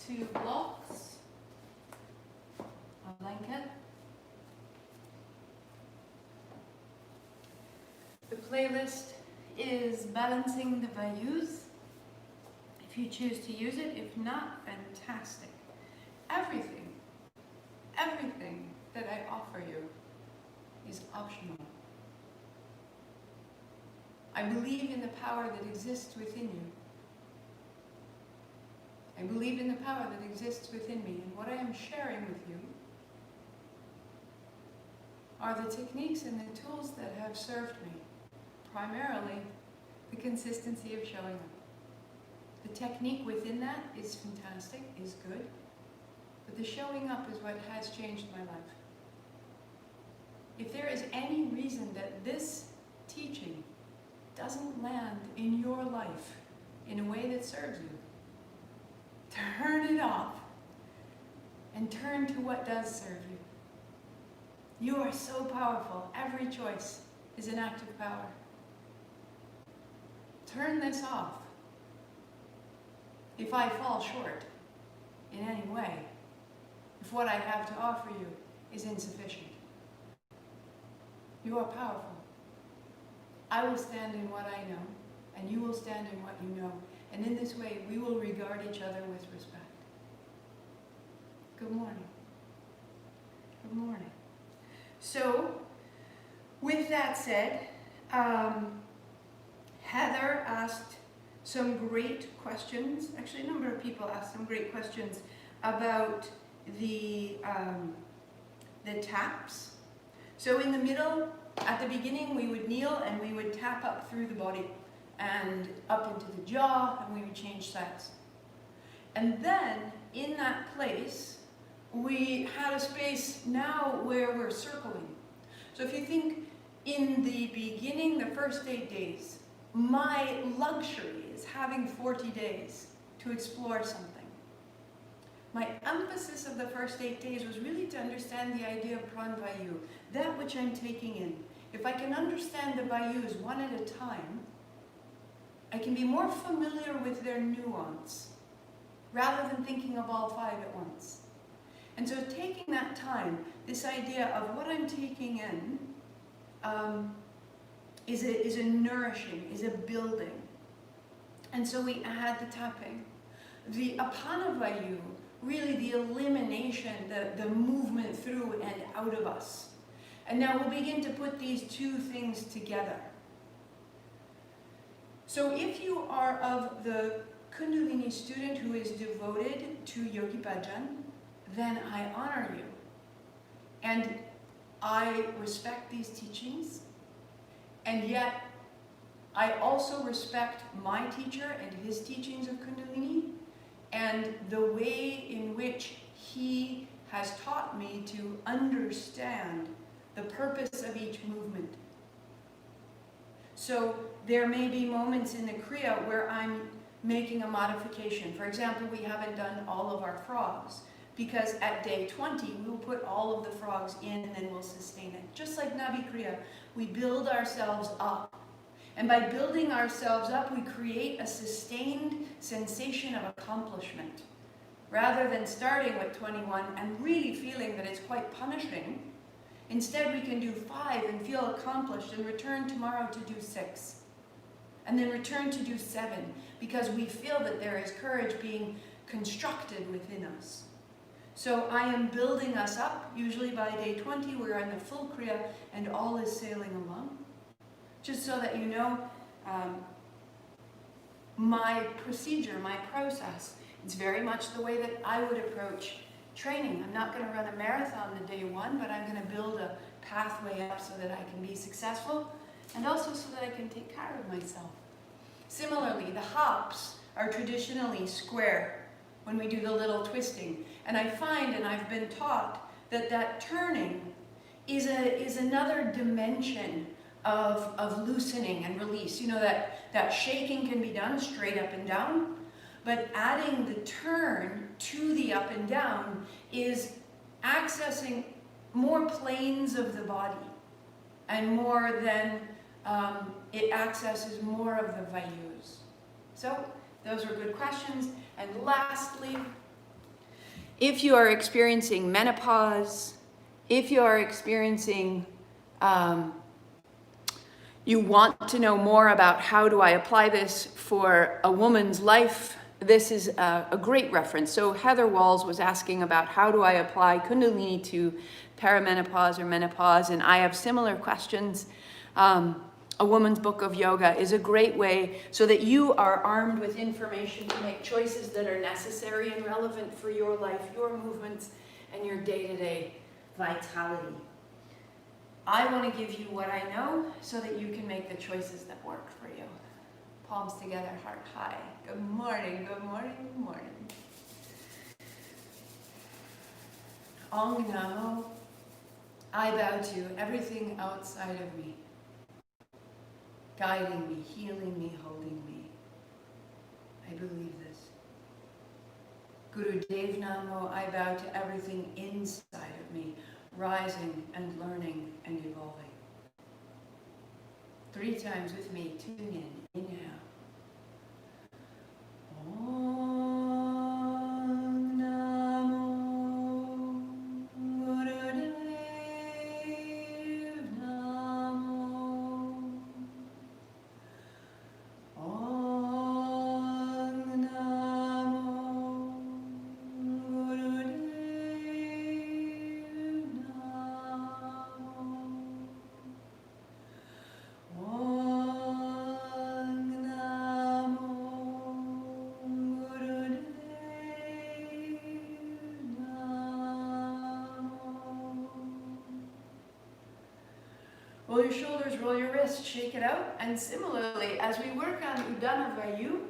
2 blocks, a blanket. The playlist is Balancing the Vayus. If you choose to use it, if not, fantastic. Everything that I offer you is optional. I believe in the power that exists within you. I believe in the power that exists within me, and what I am sharing with you are the techniques and the tools that have served me. Primarily, the consistency of showing up. The technique within that is fantastic, is good, but the showing up is what has changed my life. If there is any reason that this teaching doesn't land in your life in a way that serves you, turn it off and turn to what does serve you. You are so powerful. Every choice is an act of power. Turn this off. If I fall short in any way, if what I have to offer you is insufficient, you are powerful. I will stand in what I know, and you will stand in what you know. And in this way, we will regard each other with respect. Good morning. Good morning. So, with that said, Heather asked some great questions. Actually, a number of people asked some great questions about the taps. So in the middle, at the beginning, we would kneel and we would tap up through the body and up into the jaw, and we would change sides. And then, in that place, we had a space now where we're circling. So if you think in the beginning, the first 8 days, my luxury is having 40 days to explore something. My emphasis of the first 8 days was really to understand the idea of pranvayu, that which I'm taking in. If I can understand the vayus one at a time, I can be more familiar with their nuance, rather than thinking of all 5 at once. And so taking that time, this idea of what I'm taking in, is a nourishing, is a building. And so we add the tapping. The apanavayu, really the elimination, the movement through and out of us. And now we'll begin to put these 2 things together. So if you are of the kundalini student who is devoted to Yogi Bhajan, then I honor you. And I respect these teachings. And yet, I also respect my teacher and his teachings of kundalini and the way in which he has taught me to understand the purpose of each movement. So there may be moments in the Kriya where I'm making a modification. For example, we haven't done all of our frogs, because at day 20, we will put all of the frogs in and then we'll sustain it. Just like Navi Kriya, we build ourselves up. And by building ourselves up, we create a sustained sensation of accomplishment. Rather than starting with 21 and really feeling that it's quite punishing, instead we can do 5 and feel accomplished and return tomorrow to do 6. And then return to do 7, because we feel that there is courage being constructed within us. So I am building us up. Usually by day 20, we're in the full Kriya and all is sailing along. Just so that you know, my procedure, my process, it's very much the way that I would approach training. I'm not going to run a marathon the day 1, but I'm going to build a pathway up so that I can be successful, and also so that I can take care of myself. Similarly, the hops are traditionally square when we do the little twisting. And I find, and I've been taught, that that turning is another dimension of loosening and release. You know, that shaking can be done straight up and down, but adding the turn to the up and down is accessing more planes of the body, and more than it accesses more of the vayus. So those were good questions. And lastly, If you are experiencing menopause, if you are experiencing, you want to know more about how do I apply this for a woman's life, this is a great reference. So Heather Walls was asking about how do I apply kundalini to perimenopause or menopause, and I have similar questions. A Woman's Book of Yoga is a great way so that you are armed with information to make choices that are necessary and relevant for your life, your movements, and your day-to-day vitality. I want to give you what I know so that you can make the choices that work for you. Palms together, heart high. Good morning, good morning, good morning. Om Namo. I bow to everything outside of me, guiding me, healing me, holding me. I believe this. Guru Dev Namo, I bow to everything inside of me, rising and learning and evolving. 3 times with me, tune in, inhale. Om Namo Guru Dev Namo. Om Namo Guru Dev Namo. Om Namo Guru Dev Namo. Roll your shoulders, roll your wrists, shake it out. And similarly, as we work on Uddana Vayu,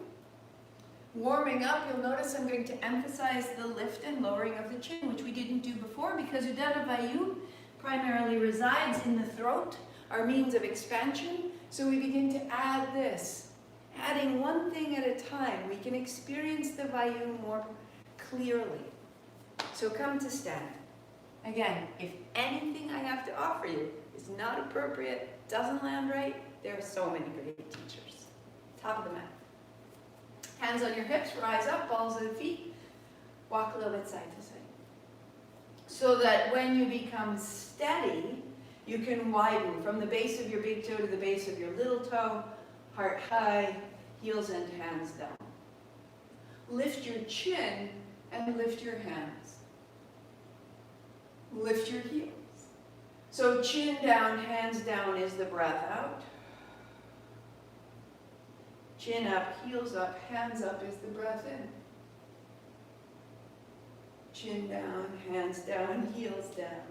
warming up, you'll notice I'm going to emphasize the lift and lowering of the chin, which we didn't do before because Uddana Vayu primarily resides in the throat, our means of expansion. So we begin to add this, adding one thing at a time. We can experience the Vayu more clearly. So come to stand. Again, if anything I have to offer you is not appropriate, doesn't land right, there are so many great teachers. Top of the mat. Hands on your hips, rise up, balls of the feet. Walk a little bit side to side. So that when you become steady, you can widen from the base of your big toe to the base of your little toe, heart high, heels and hands down. Lift your chin and lift your hands. Lift your heels. So chin down, hands down is the breath out. Chin up, heels up, hands up is the breath in. Chin down, hands down, heels down.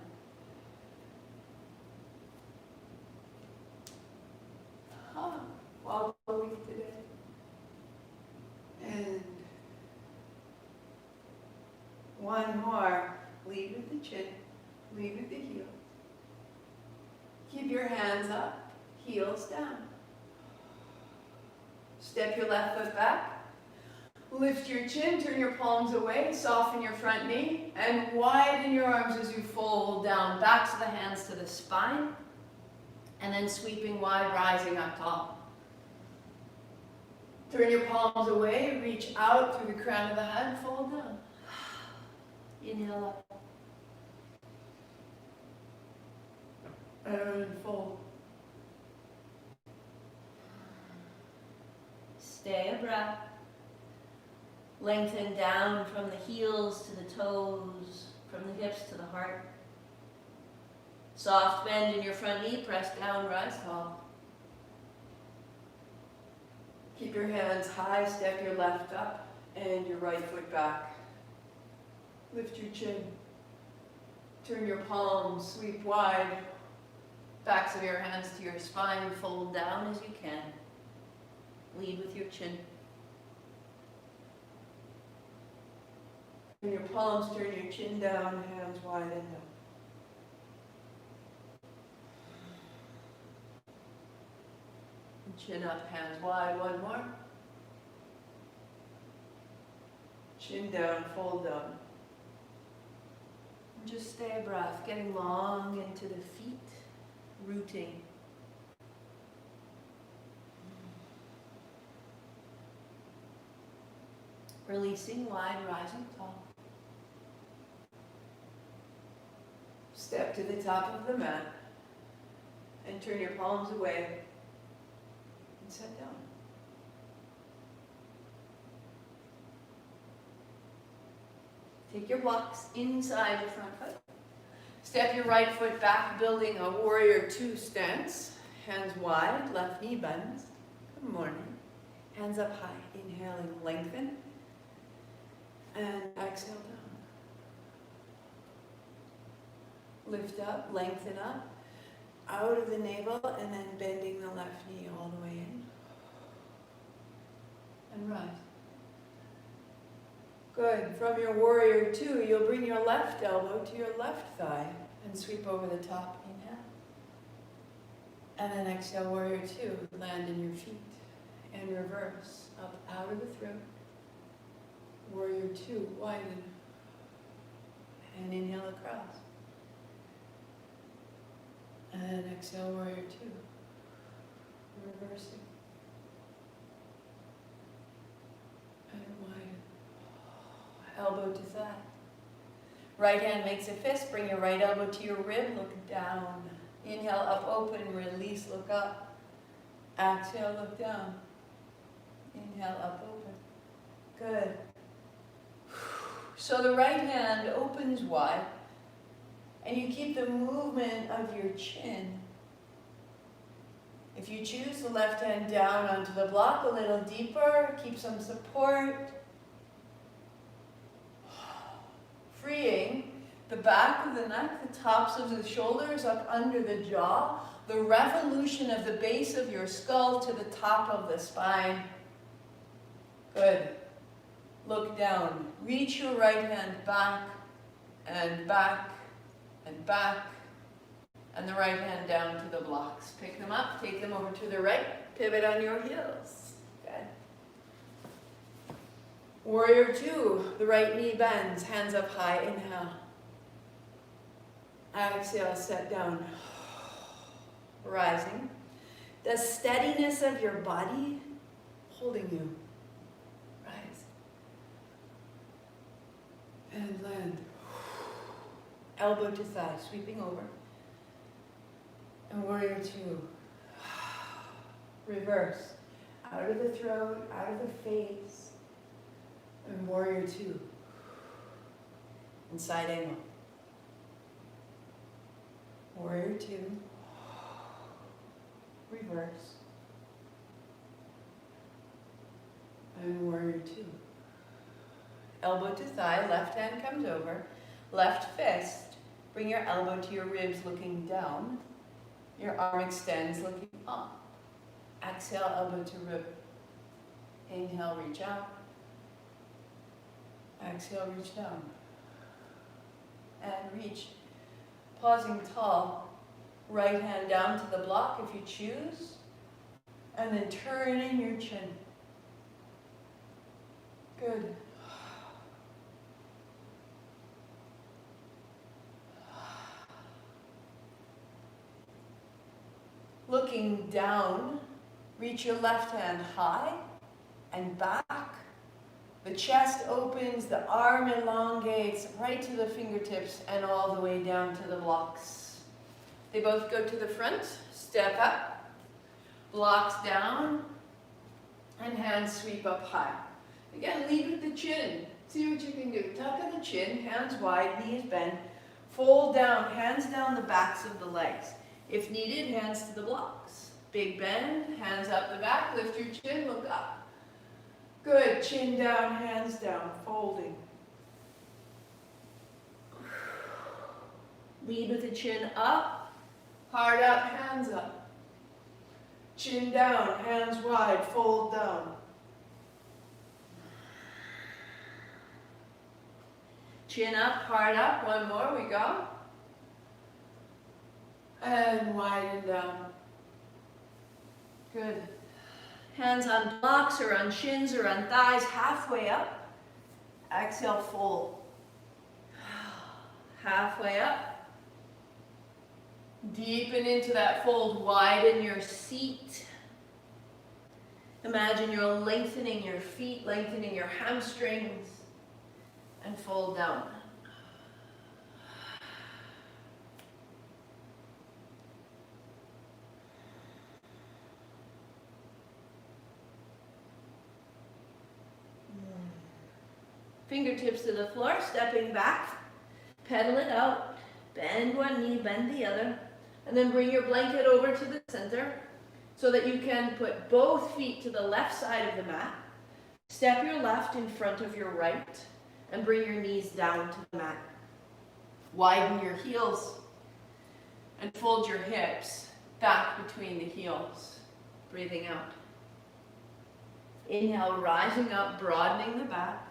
While going today. And one more. Lead with the chin, lead with the heels. Keep your hands up, heels down. Step your left foot back. Lift your chin, turn your palms away, soften your front knee, and widen your arms as you fold down. Backs of the hands to the spine, and then sweeping wide, rising up tall. Turn your palms away, reach out through the crown of the head, fold down. Inhale up. And fold. Stay a breath. Lengthen down from the heels to the toes, from the hips to the heart. Soft bend in your front knee, press down, rise tall. Keep your hands high, step your left up and your right foot back. Lift your chin. Turn your palms, sweep wide. Backs of your hands to your spine, fold down as you can. Lead with your chin. Turn your palms, turn your chin down, hands wide and up. Chin up, hands wide, one more. Chin down, fold down. And just stay a breath, getting long into the feet, rooting. Releasing wide, rising tall. Step to the top of the mat and turn your palms away and sit down. Take your blocks inside your front foot. Step your right foot back, building a warrior two stance. Hands wide, left knee bends. Good morning. Hands up high. Inhaling, lengthen. And exhale down. Lift up, lengthen up. Out of the navel, and then bending the left knee all the way in. And rise. Good. From your warrior two, you'll bring your left elbow to your left thigh and sweep over the top. Inhale. And then exhale, warrior two. Land in your feet and reverse. Up out of the throat. Warrior two, widen. And inhale across. And exhale, warrior two. Reversing. And widen. Elbow to thigh. Right hand makes a fist. Bring your right elbow to your rib. Look down. Inhale, up, open, release, look up. Exhale, look down. Inhale, up, open. Good. So the right hand opens wide, and you keep the movement of your chin. If you choose, the left hand down onto the block a little deeper. Keep some support. Freeing the back of the neck, the tops of the shoulders up under the jaw, the revolution of the base of your skull to the top of the spine. Good. Look down. Reach your right hand back and back and back, and the right hand down to the blocks. Pick them up, take them over to the right, pivot on your heels. Good. Warrior two, the right knee bends, hands up high, inhale. Exhale, set down. Rising. The steadiness of your body holding you. Rise. And land. Elbow to thigh, sweeping over. And warrior two. Reverse. Out of the throat, out of the face. And warrior two. And side angle. Warrior two. Reverse. And warrior two. Elbow to thigh, left hand comes over. Left fist. Bring your elbow to your ribs looking down. Your arm extends looking up. Exhale, elbow to rib. Inhale, reach out. Exhale, reach down. And reach. Pausing tall. Right hand down to the block if you choose. And then turn in your chin. Good. Looking down, reach your left hand high and back. The chest opens, the arm elongates right to the fingertips and all the way down to the blocks. They both go to the front, step up, blocks down, and hands sweep up high. Again, lead with the chin. See what you can do. Tuck in the chin, hands wide, knees bend. Fold down, hands down the backs of the legs. If needed, hands to the blocks. Big bend, hands up the back, lift your chin, look up. Good, chin down, hands down, folding. Lead with the chin up, heart up, hands up. Chin down, hands wide, fold down. Chin up, heart up, one more, we go. And widen down. Good. Hands on blocks or on shins or on thighs, halfway up. Exhale, fold. Halfway up. Deepen into that fold, widen your seat. Imagine you're lengthening your feet, lengthening your hamstrings, and fold down. Fingertips to the floor, stepping back. Pedal it out. Bend one knee, bend the other. And then bring your blanket over to the center so that you can put both feet to the left side of the mat. Step your left in front of your right and bring your knees down to the mat. Widen your heels and fold your hips back between the heels. Breathing out. Inhale, rising up, broadening the back.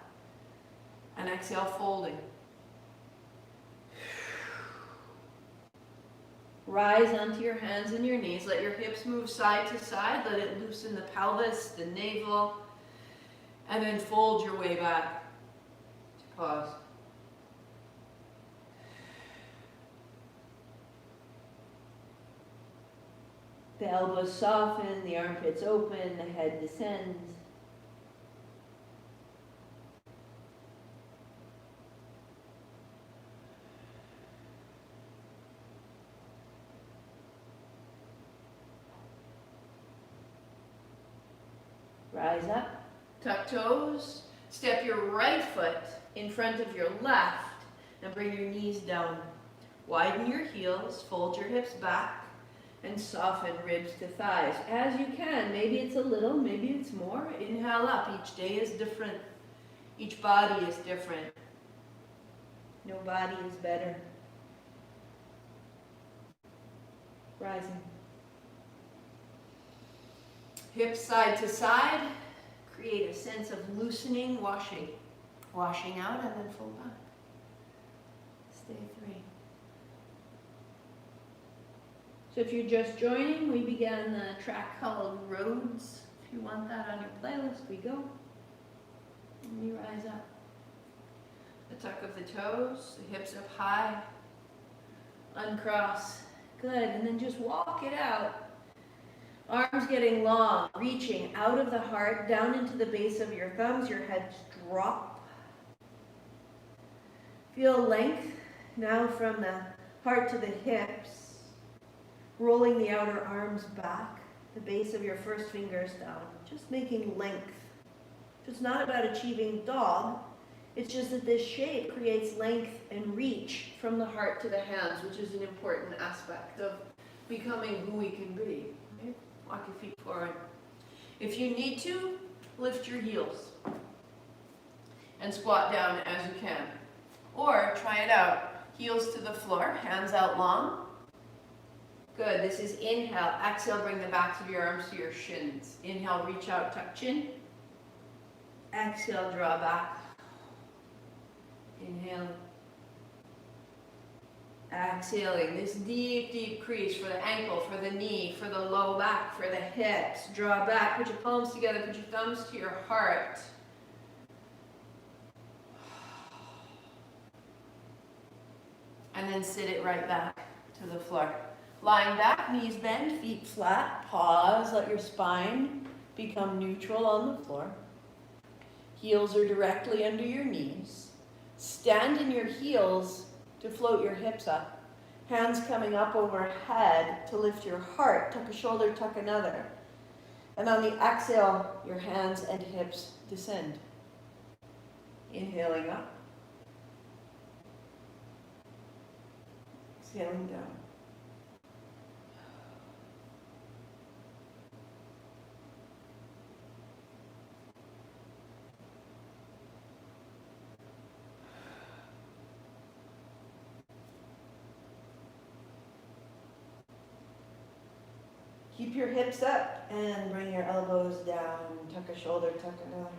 And exhale, folding. Rise onto your hands and your knees. Let your hips move side to side. Let it loosen the pelvis, the navel. And then fold your way back to pause. The elbows soften, the armpits open, the head descends. Rise up, tuck toes, step your right foot in front of your left and bring your knees down. Widen your heels, fold your hips back and soften ribs to thighs as you can. Maybe it's a little, maybe it's more. Inhale up. Each day is different. Each body is different. No body is better. Rising. Hips side to side. Create a sense of loosening, washing. Washing out and then fold back. Stay 3. So if you're just joining, we began the track called Roads. If you want that on your playlist, we go. And we rise up. The tuck of the toes, the hips up high. Uncross. Good. And then just walk it out. Arms getting long, reaching out of the heart, down into the base of your thumbs. Your head drop. Feel length now from the heart to the hips. Rolling the outer arms back, the base of your first fingers down. Just making length. So it's not about achieving dog. It's just that this shape creates length and reach from the heart to the hands, which is an important aspect of becoming who we can be. Okay? Walk your feet forward. If you need to, lift your heels and squat down as you can. Or try it out. Heels to the floor, hands out long. Good. This is inhale. Exhale, bring the backs of your arms to your shins. Inhale, reach out, tuck chin. Exhale, draw back. Inhale. Exhaling. This deep, deep crease for the ankle, for the knee, for the low back, for the hips. Draw back. Put your palms together. Put your thumbs to your heart. And then sit it right back to the floor. Lying back, knees bend, feet flat. Pause. Let your spine become neutral on the floor. Heels are directly under your knees. Stand in your heels to float your hips up. Hands coming up overhead to lift your heart. Tuck a shoulder, tuck another. And on the exhale, your hands and hips descend. Inhaling up. Exhaling down. Keep your hips up and bring your elbows down. Tuck a shoulder, tuck another.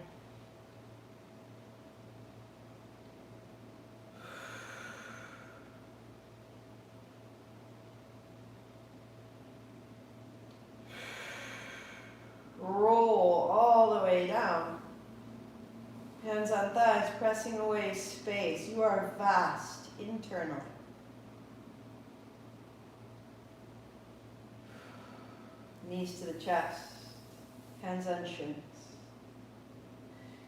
Roll all the way down. Hands on thighs, pressing away space. You are vast, internal. Knees to the chest, hands on shins.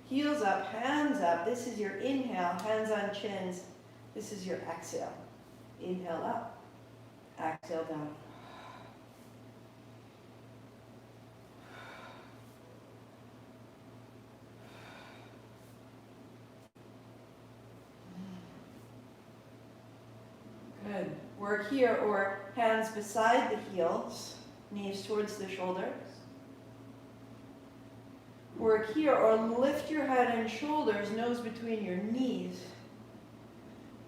Heels up, hands up. This is your inhale, hands on chins. This is your exhale. Inhale up, exhale down. Work here, or hands beside the heels, knees towards the shoulders. Work here, or lift your head and shoulders, nose between your knees.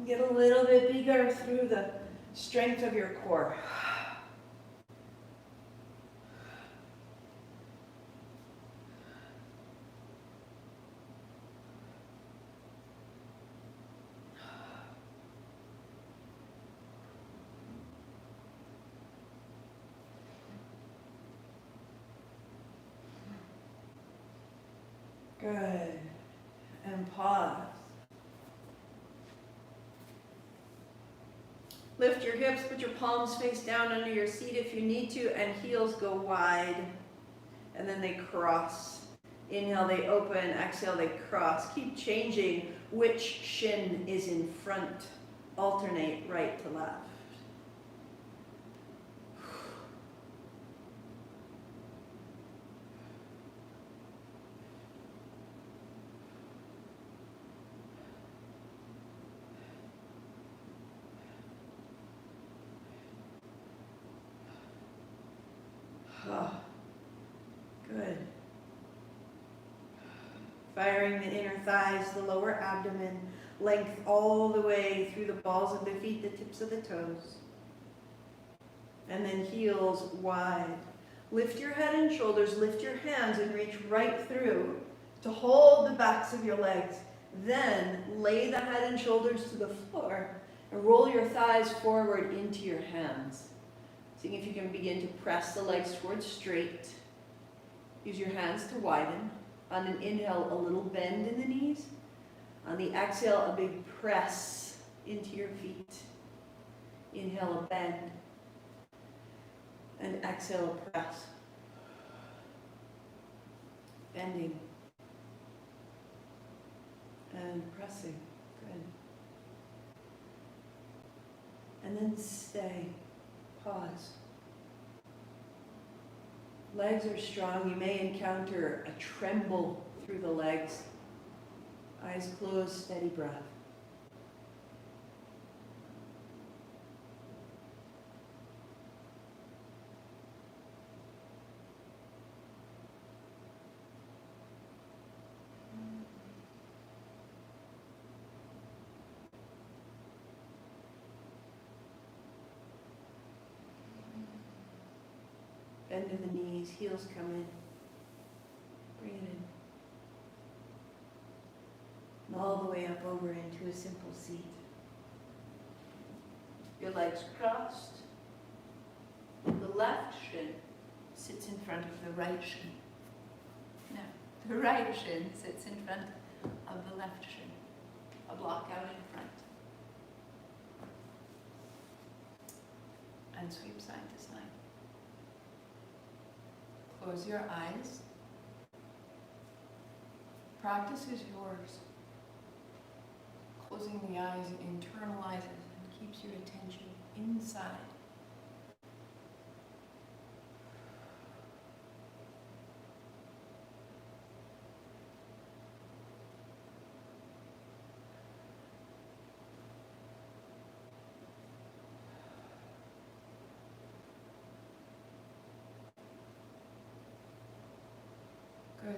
Get a little bit bigger through the strength of your core. Good. And pause. Lift your hips, put your palms face down under your seat if you need to, and heels go wide. And then they cross. Inhale, they open. Exhale, they cross. Keep changing which shin is in front. Alternate right to left. Good. Firing the inner thighs, the lower abdomen, length all the way through the balls of the feet, the tips of the toes. And then heels wide. Lift your head and shoulders, lift your hands and reach right through to hold the backs of your legs. Then lay the head and shoulders to the floor and roll your thighs forward into your hands. Seeing if you can begin to press the legs towards straight. Use your hands to widen. On an inhale, a little bend in the knees. On the exhale, a big press into your feet. Inhale, a bend. And exhale, a press. Bending. And pressing. Good. And then stay. Pause. Legs are strong. You may encounter a tremble through the legs. Eyes closed, steady breath. Bend in the knees, heels come in. Bring it in. And all the way up over into a simple seat. Your legs crossed. The left shin sits in front of the right shin. No, the right shin sits in front of the left shin. A block out in front. And sweep side to side. Close your eyes. Practice is yours. Closing the eyes internalizes and keeps your attention inside. Good.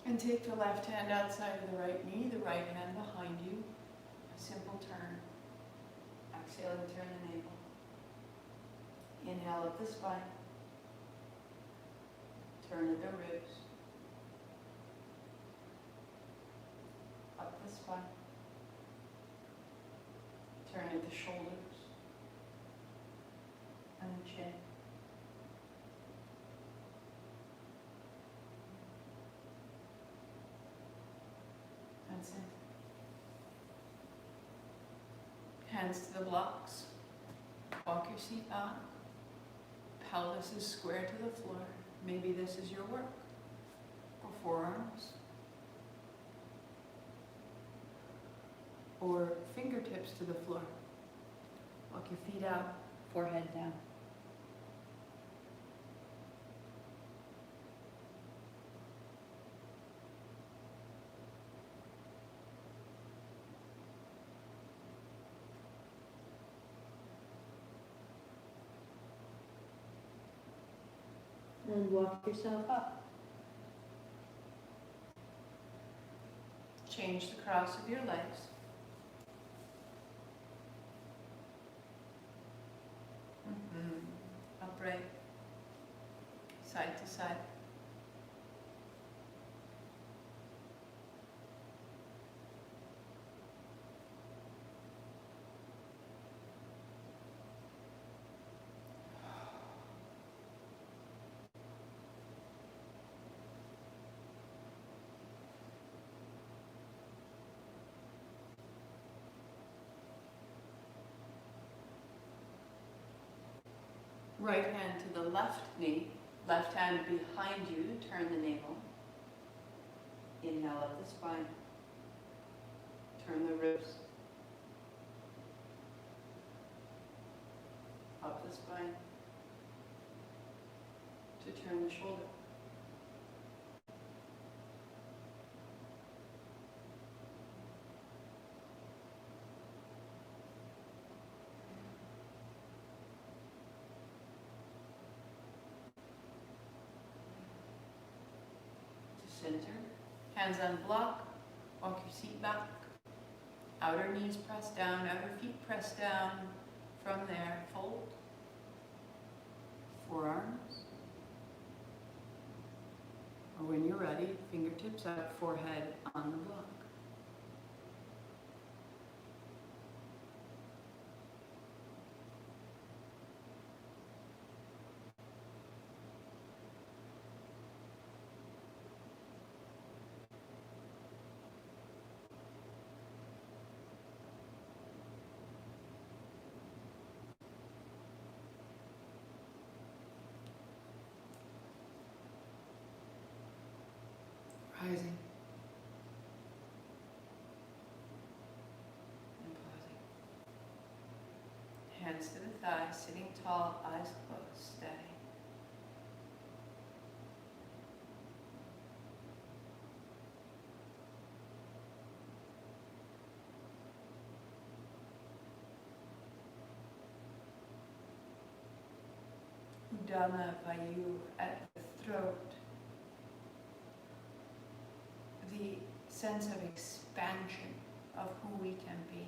And take the left hand outside of the right knee, the right hand behind you. A simple turn. Exhale and turn the navel. Inhale up the spine. Turn at the ribs. Up the spine. Turn at the shoulders. And the chin. Hands to the blocks. Walk your seat back. Pelvis is square to the floor. Maybe this is your work. Or forearms. Or fingertips to the floor. Walk your feet out, forehead down. And walk yourself up. Change the cross of your legs. Upright, side to side. Right hand to the left knee, left hand behind you, turn the navel. Inhale up the spine. Turn the ribs. Up the spine. To turn the shoulder. Center, hands on block, walk your seat back, outer knees press down, outer feet press down, from there fold, forearms, or when you're ready, fingertips up, forehead on the block. Rising and pausing. Hands to the thighs, sitting tall, eyes closed, steady. Udana vayu at the throat. The sense of expansion of who we can be,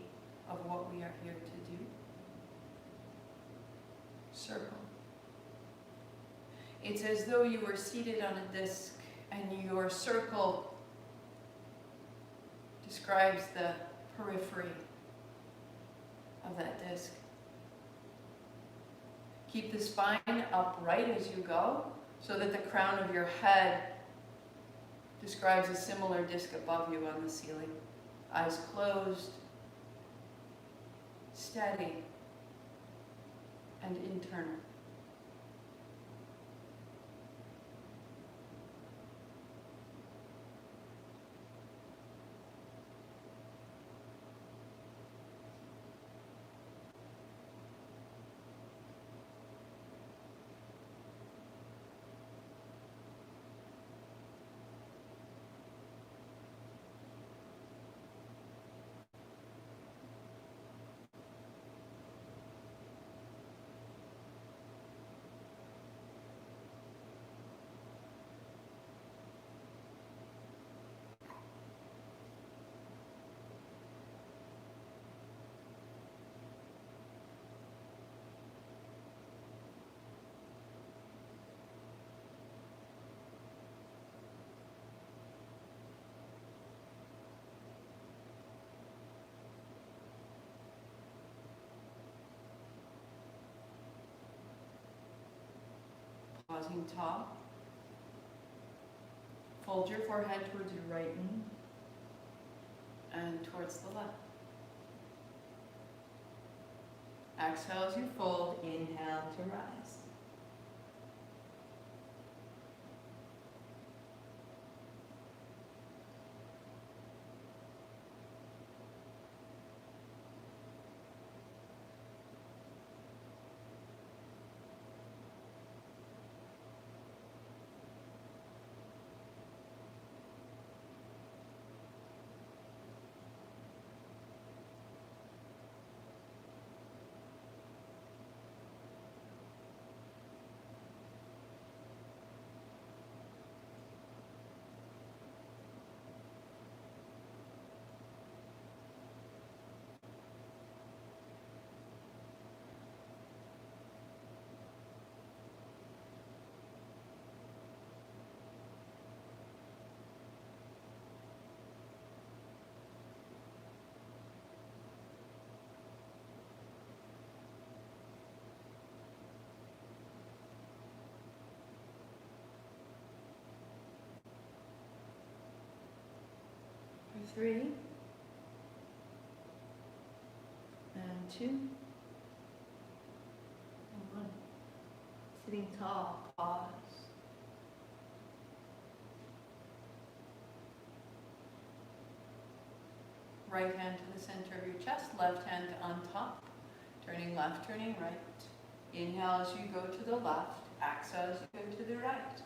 of what we are here to do. Circle. It's as though you were seated on a disc and your circle describes the periphery of that disc. Keep the spine upright as you go so that the crown of your head describes a similar disc above you on the ceiling. Eyes closed, steady, and internal. Pausing tall. Fold your forehead towards your right knee and towards the left. Exhale as you fold. Inhale to rise. 3. And 2. And 1. Sitting tall, pause. Right hand to the center of your chest, left hand on top. Turning left, turning right. Inhale as you go to the left, exhale as you go to the right.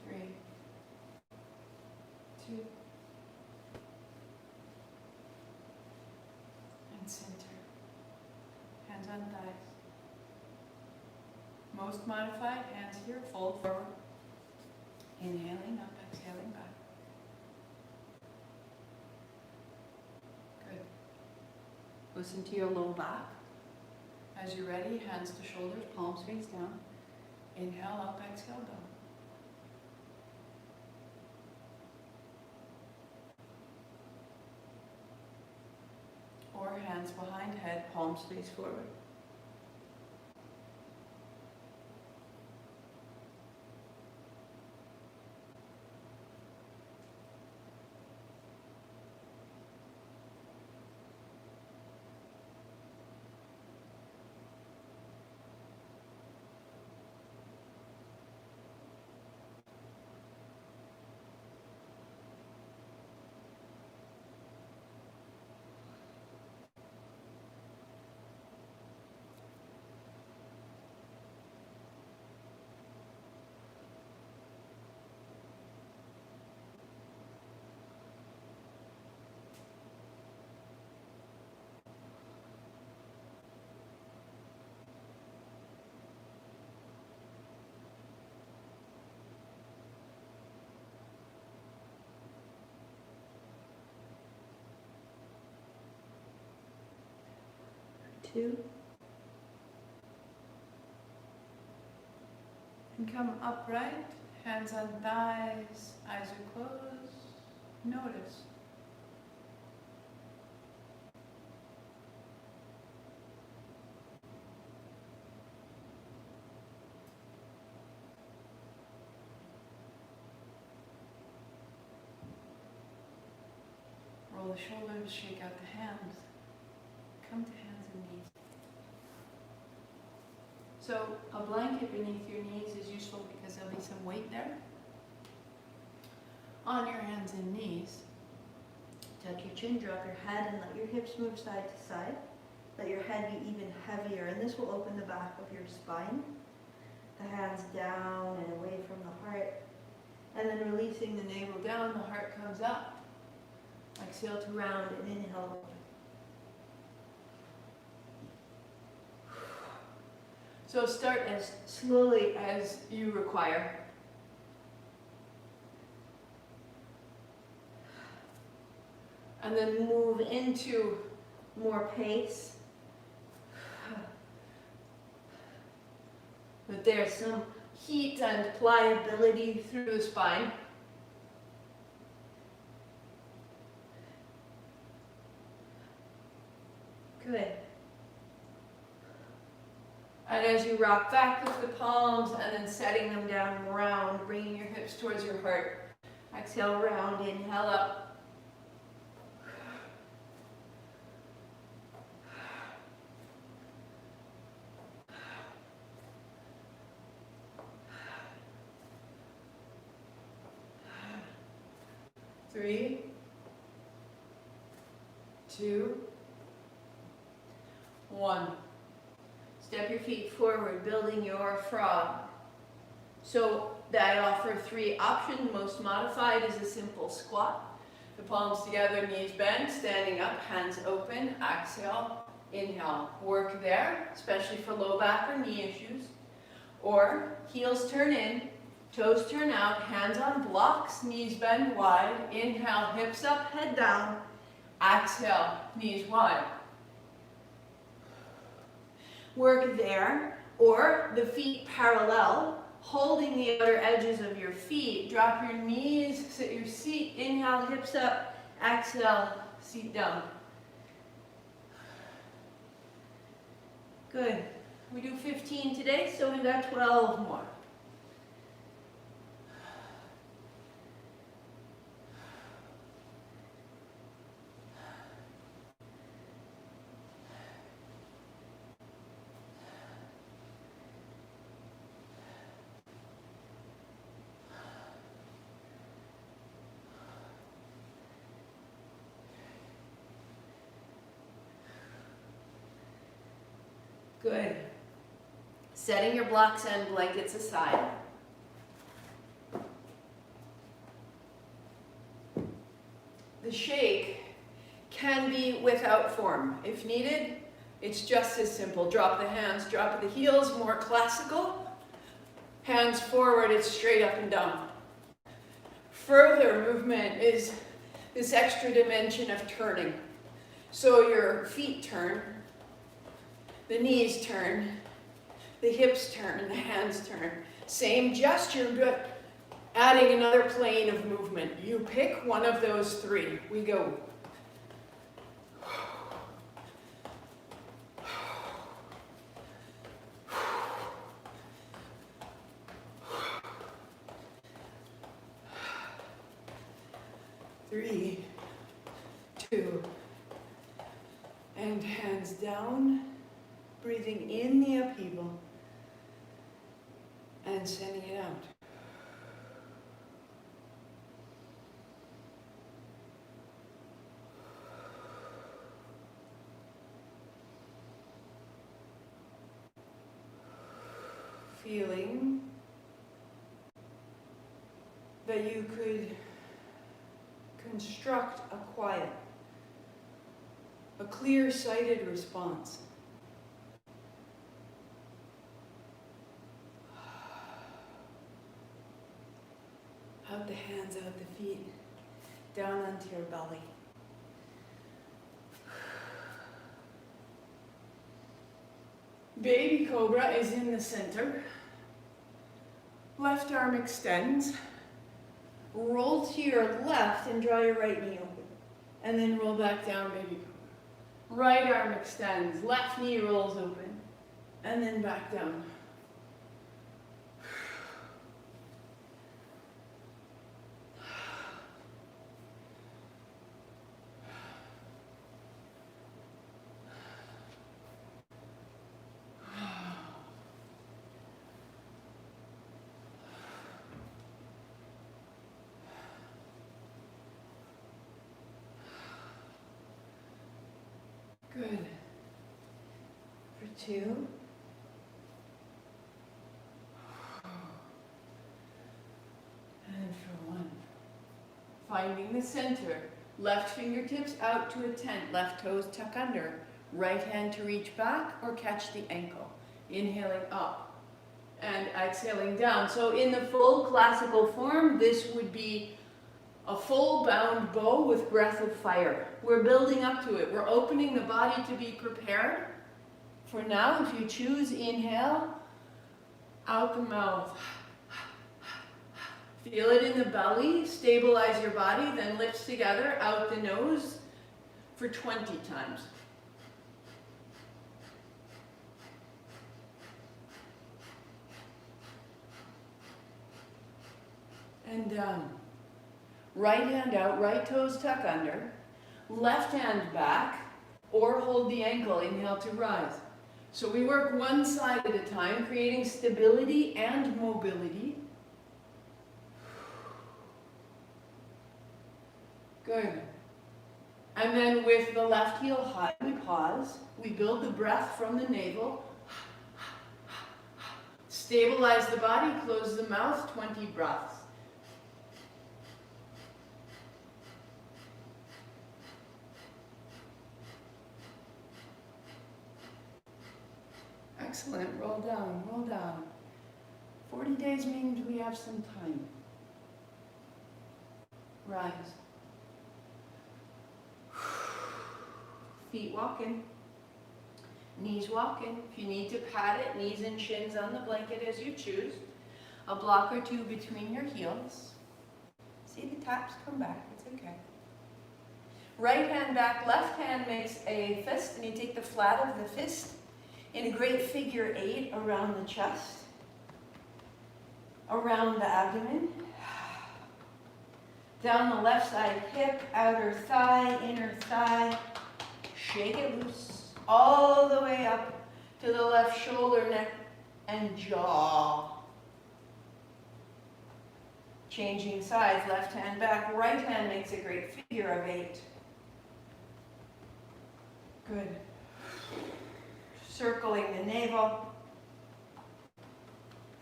Three, 2, and center. Hands on thighs. Most modified, hands here, fold forward. Inhaling up, exhaling back. Good. Listen to your low back. As you're ready, hands to shoulders, palms face down. Inhale up, exhale down. Or hands behind head, palms face forward. Two. And come upright, hands on thighs, eyes are closed. Notice. Roll the shoulders, shake out the hands. Come to hands and knees. So a blanket beneath your knees is useful because there'll be some weight there. On your hands and knees, Tuck your chin, drop your head, and let your hips move side to side. Let your head be even heavier, and this will open the back of your spine. The hands down and away from the heart. And then releasing the navel down, the heart comes up. Exhale to round and inhale. so start as slowly as you require. And then move into more pace. But there's some heat and pliability through the spine. Good. And as you rock back with the palms and then setting them down round, bringing your hips towards your heart. Exhale, round, inhale up. Three, 2, 1. Step your feet forward, building your frog. So I offer 3 options. Most modified is a simple squat. The palms together, knees bent, standing up, hands open. Exhale, inhale. Work there, especially for low back or knee issues. Or heels turn in, toes turn out, hands on blocks, knees bend wide. Inhale, hips up, head down. Exhale, knees wide. Work there, or the feet parallel, holding the outer edges of your feet. Drop your knees, sit your seat. Inhale, hips up. Exhale, seat down. Good. We do 15 today, so we got 12 more. Good. Setting your blocks and blankets aside. The shake can be without form. If needed, it's just as simple. Drop the hands, drop the heels, more classical. Hands forward, it's straight up and down. Further movement is this extra dimension of turning. So your feet turn, the knees turn, the hips turn, the hands turn. Same gesture, but adding another plane of movement. You pick one of those 3. We go. Three, 2, and hands down. Breathing in the upheaval and sending it out. Feeling that you could construct a quiet, a clear-sighted response. Out the hands, out the feet, down onto your belly. Baby cobra is in the center. Left arm extends. Roll to your left and draw your right knee open. And then roll back down, baby cobra. Right arm extends. Left knee rolls open. And then back down. Good. For 2. And for 1. Finding the center. Left fingertips out to a tent. Left toes tuck under. Right hand to reach back or catch the ankle. Inhaling up and exhaling down. So in the full classical form, this would be a full bound bow with breath of fire. We're building up to it. We're opening the body to be prepared. For now, if you choose, inhale, out the mouth. Feel it in the belly, stabilize your body, then lips together, out the nose for 20 times. And down. Right hand out, right toes tuck under, left hand back, or hold the ankle, inhale to rise. So we work one side at a time, creating stability and mobility. Good. And then with the left heel high, we pause. We build the breath from the navel. Stabilize the body, close the mouth, 20 breaths. Excellent, roll down, roll down. 40 days means we have some time. Rise. Feet walking. Knees walking. If you need to pat it, knees and shins on the blanket as you choose. A block or two between your heels. See the taps come back, it's okay. Right hand back, left hand makes a fist, and you take the flat of the fist in a great figure 8 around the chest, around the abdomen. Down the left side hip, outer thigh, inner thigh. Shake it loose, all the way up to the left shoulder, neck, and jaw. Changing sides, left hand back, right hand makes a great figure of 8. Good. Circling the navel,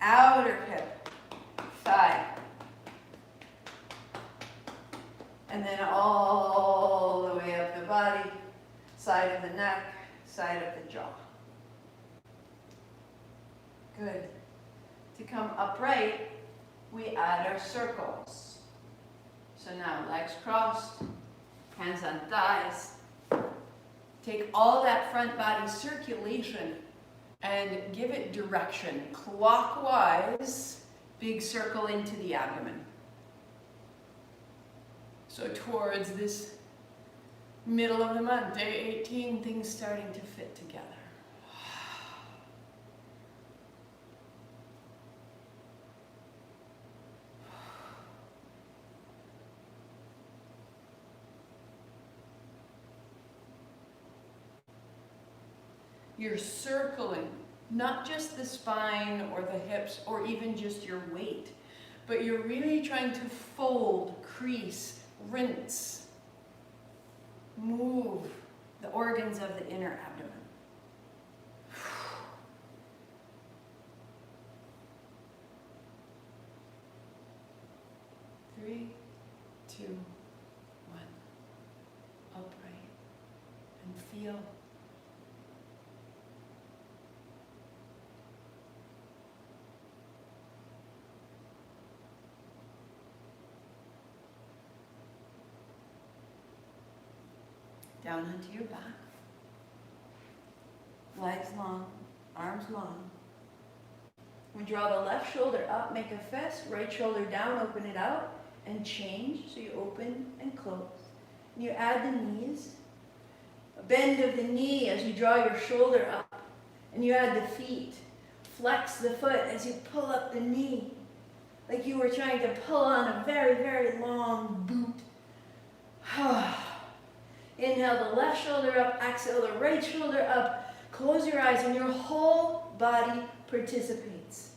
outer hip, thigh, and then all the way up the body, side of the neck, side of the jaw. Good. To come upright, we add our circles. So now legs crossed, hands on thighs. Take all that front body circulation and give it direction. Clockwise, big circle into the abdomen. So towards this middle of the month, day 18, things starting to fit together. You're circling, not just the spine or the hips or even just your weight, but you're really trying to fold, crease, rinse, move the organs of the inner abdomen. 3, 2, 1. Upright and feel. Down onto your back. Legs long, arms long. We draw the left shoulder up, make a fist, right shoulder down, open it out, and change. So you open and close. And you add the knees. A bend of the knee as you draw your shoulder up. And you add the feet. Flex the foot as you pull up the knee. Like you were trying to pull on a very, very long boot. Inhale the left shoulder up, exhale the right shoulder up. Close your eyes and your whole body participates.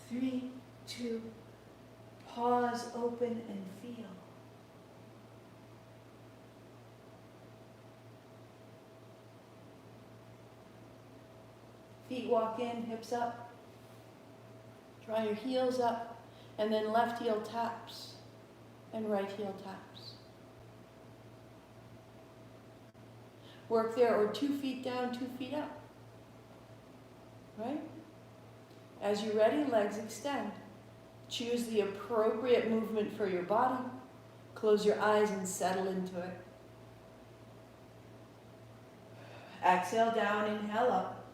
Three, 2, pause, open, and feel. Feet walk in, hips up. Draw your heels up, and then left heel taps, and right heel taps. Work there, or 2 feet down, 2 feet up. Right? As you're ready, legs extend. Choose the appropriate movement for your body. Close your eyes and settle into it. Exhale down, inhale up.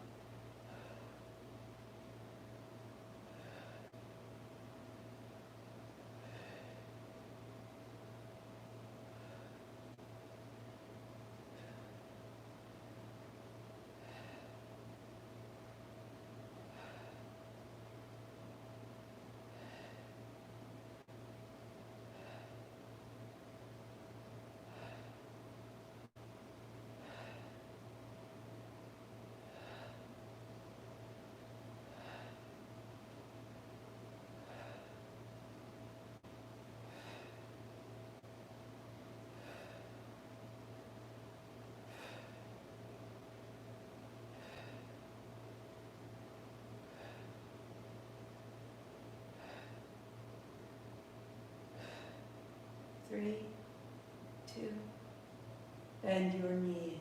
Bend your knees,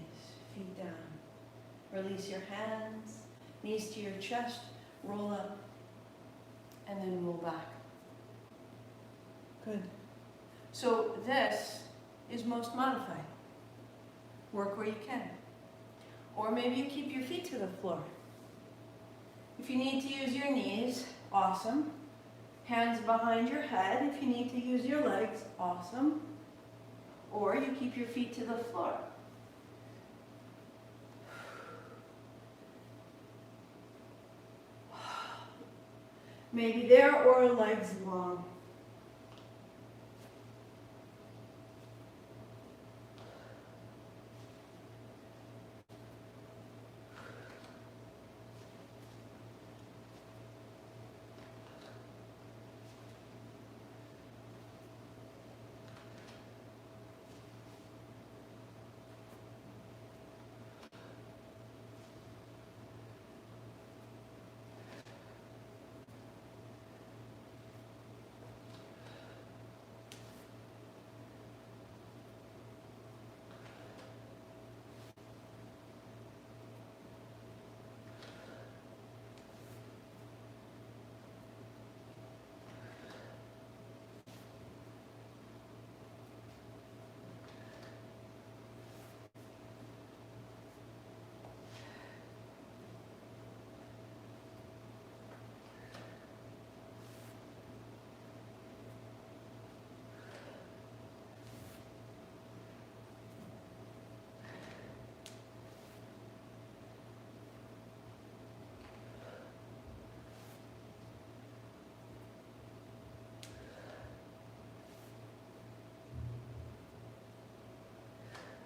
feet down. Release your hands, knees to your chest, roll up, and then roll back. Good. So this is most modified. Work where you can. Or maybe you keep your feet to the floor. If you need to use your knees, awesome. Hands behind your head. If you need to use your legs, awesome. Or you keep your feet to the floor. Maybe there or legs long.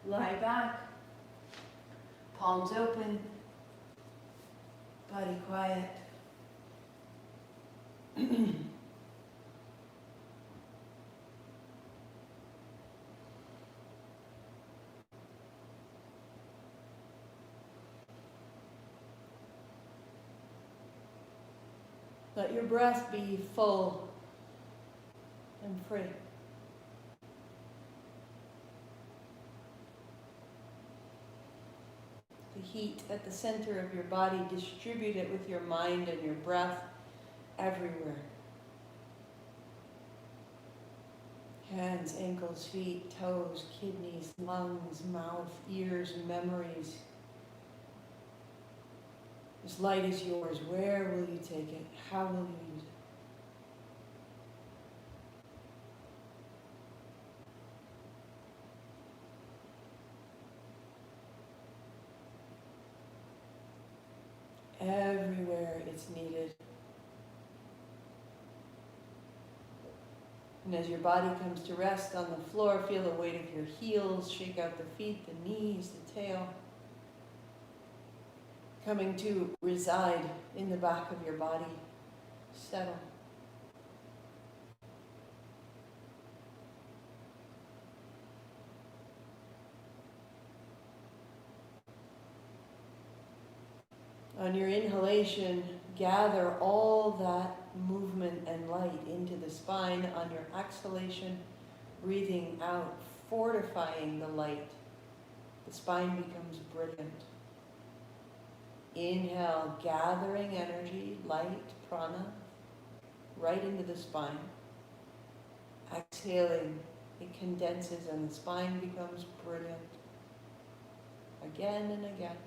Lie back, palms open, body quiet. Let your breath be full and free. The heat at the center of your body, distribute it with your mind and your breath everywhere. Hands, ankles, feet, toes, kidneys, lungs, mouth, ears, memories. This light is yours. Where will you take it? How will you use it? Everywhere it's needed. And as your body comes to rest on the floor, feel the weight of your heels, shake out the feet, the knees, the tail. Coming to reside in the back of your body. Settle. On your inhalation, gather all that movement and light into the spine. On your exhalation, breathing out, fortifying the light. The spine becomes brilliant. Inhale, gathering energy, light, prana, right into the spine. Exhaling, it condenses and the spine becomes brilliant. Again and again.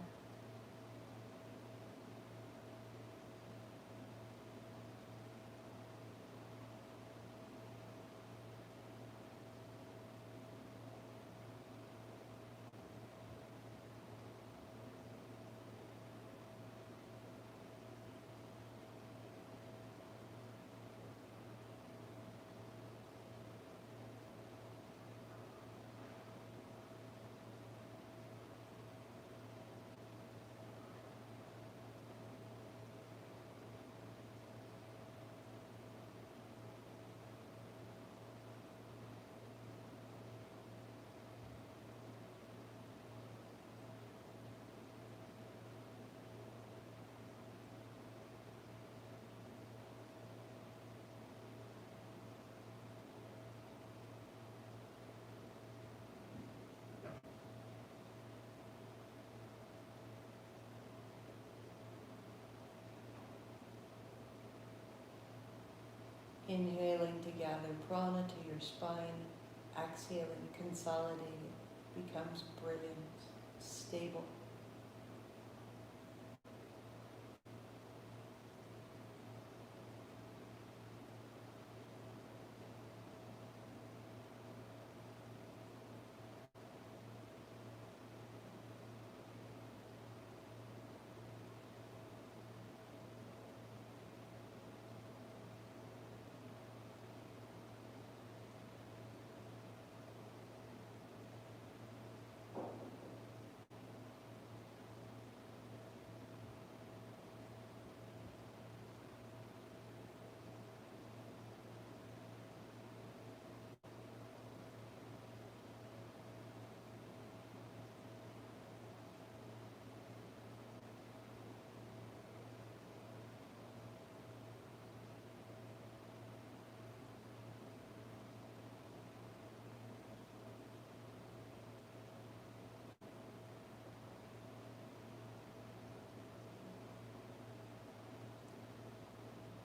Inhaling to gather prana to your spine, exhaling, consolidating, becomes brilliant, stable.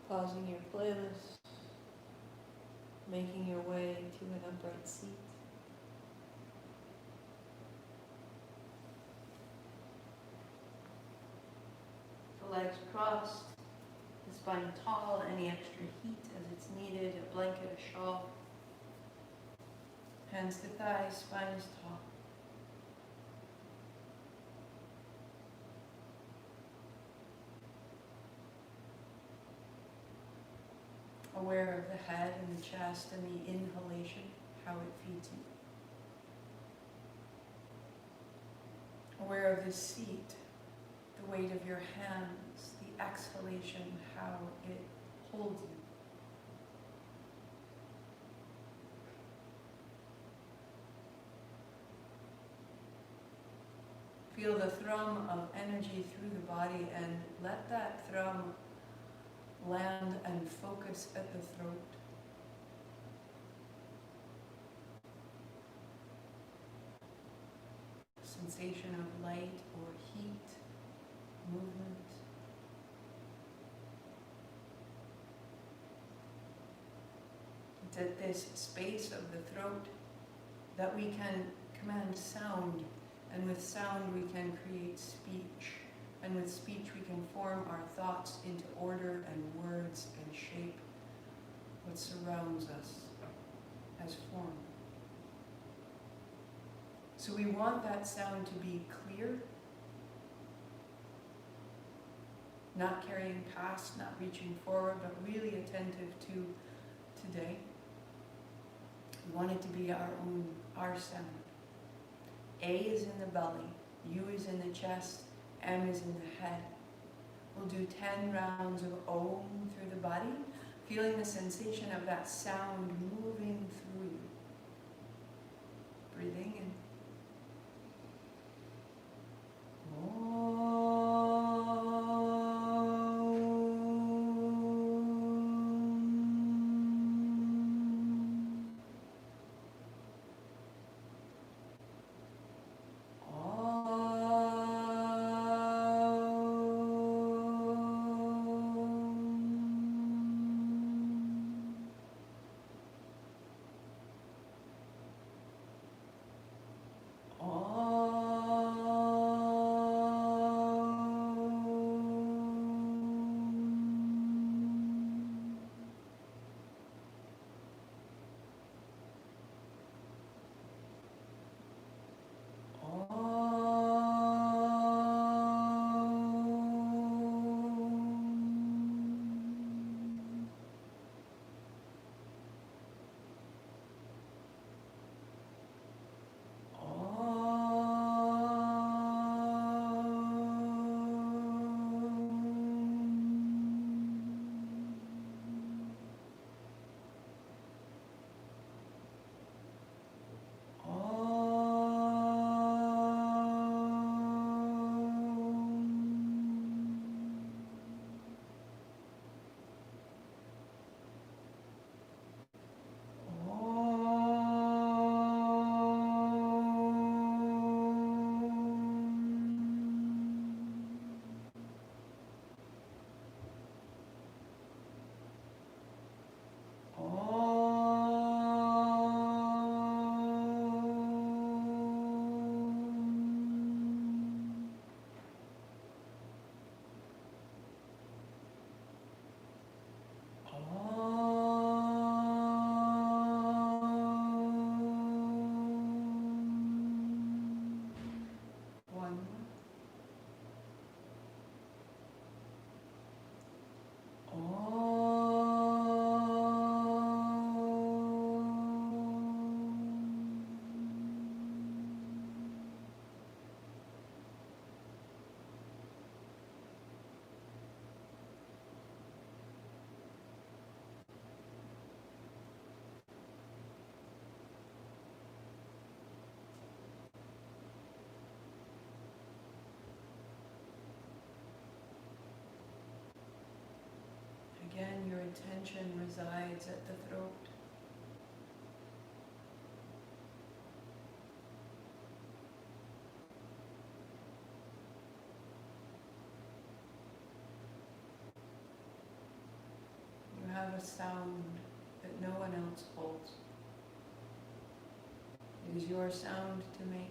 Pausing your playlist, making your way to an upright seat. The legs crossed, the spine tall, any extra heat as it's needed, a blanket, a shawl. Hands to thighs, spine is tall. Aware of the head and the chest and the inhalation, how it feeds you. Aware of the seat, the weight of your hands, the exhalation, how it holds you. Feel the thrum of energy through the body and let that thrum land and focus at the throat. Sensation of light or heat, movement. It's at this space of the throat that we can command sound, and with sound we can create speech. And with speech we can form our thoughts into order and words and shape what surrounds us as form. So we want that sound to be clear, not carrying past, not reaching forward, but really attentive to today. We want it to be our sound. A is in the belly, U is in the chest, M is in the head. We'll do 10 rounds of Om through the body, feeling the sensation of that sound moving through you. Breathing in. Om. Again, your attention resides at the throat. You have a sound that no one else holds. It is your sound to make.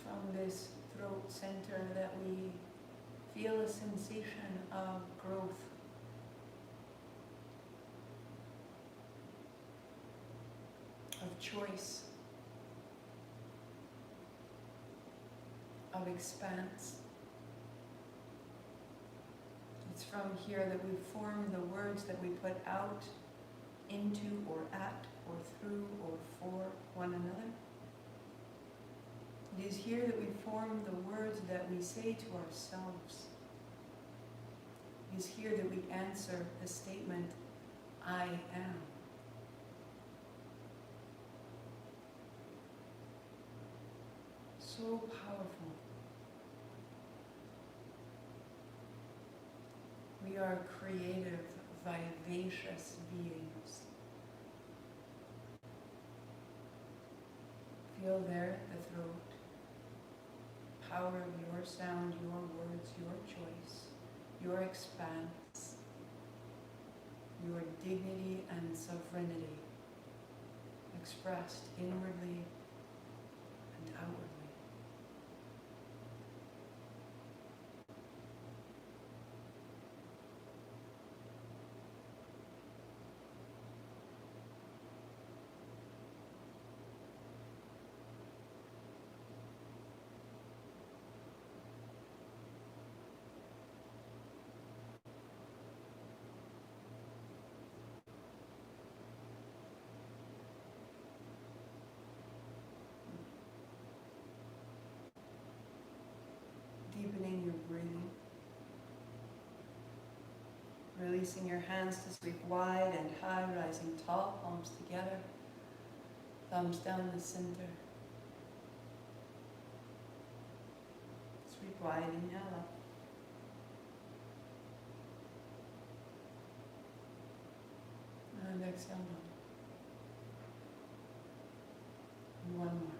From this throat center that we feel a sensation of growth, of choice, of expanse. It's from here that we form the words that we put out into or at or through or for one another. It is here that we form the words that we say to ourselves. It is here that we answer the statement, I am. So powerful. We are creative, vivacious beings. Feel there at the throat. Power of your sound, your words, your choice, your expanse, your dignity and sovereignty expressed inwardly and outwardly. Deepening your breathing. Releasing your hands to sweep wide and high, rising tall, palms together, thumbs down the center. Sweep wide, inhale up. And exhale down. And one more.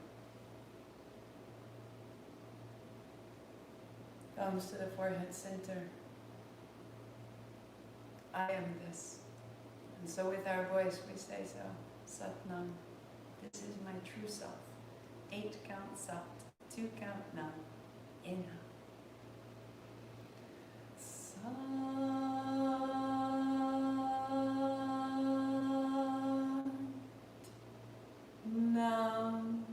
Thumbs to the forehead center. I am this. And so with our voice we say so. Sat Nam. This is my true self. 8 count Sat. 2 count Nam. Inhale. Sat Nam.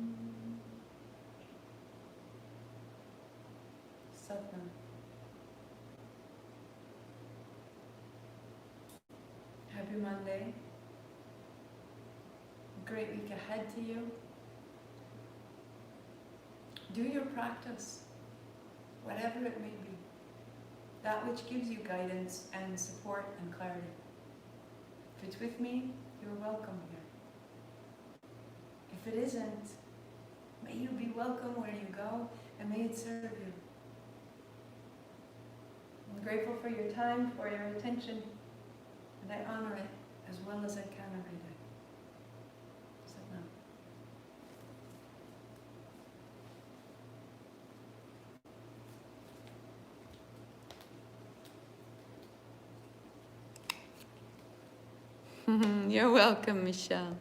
Sat Nam. Happy Monday. Great week ahead to you. Do your practice, whatever it may be. That which gives you guidance and support and clarity. If it's with me, you're welcome here. If it isn't, may you be welcome where you go and may it serve you. I'm grateful for your time, for your attention, and I honor it as well as I can every day. Sat Nam. You're welcome, Michelle.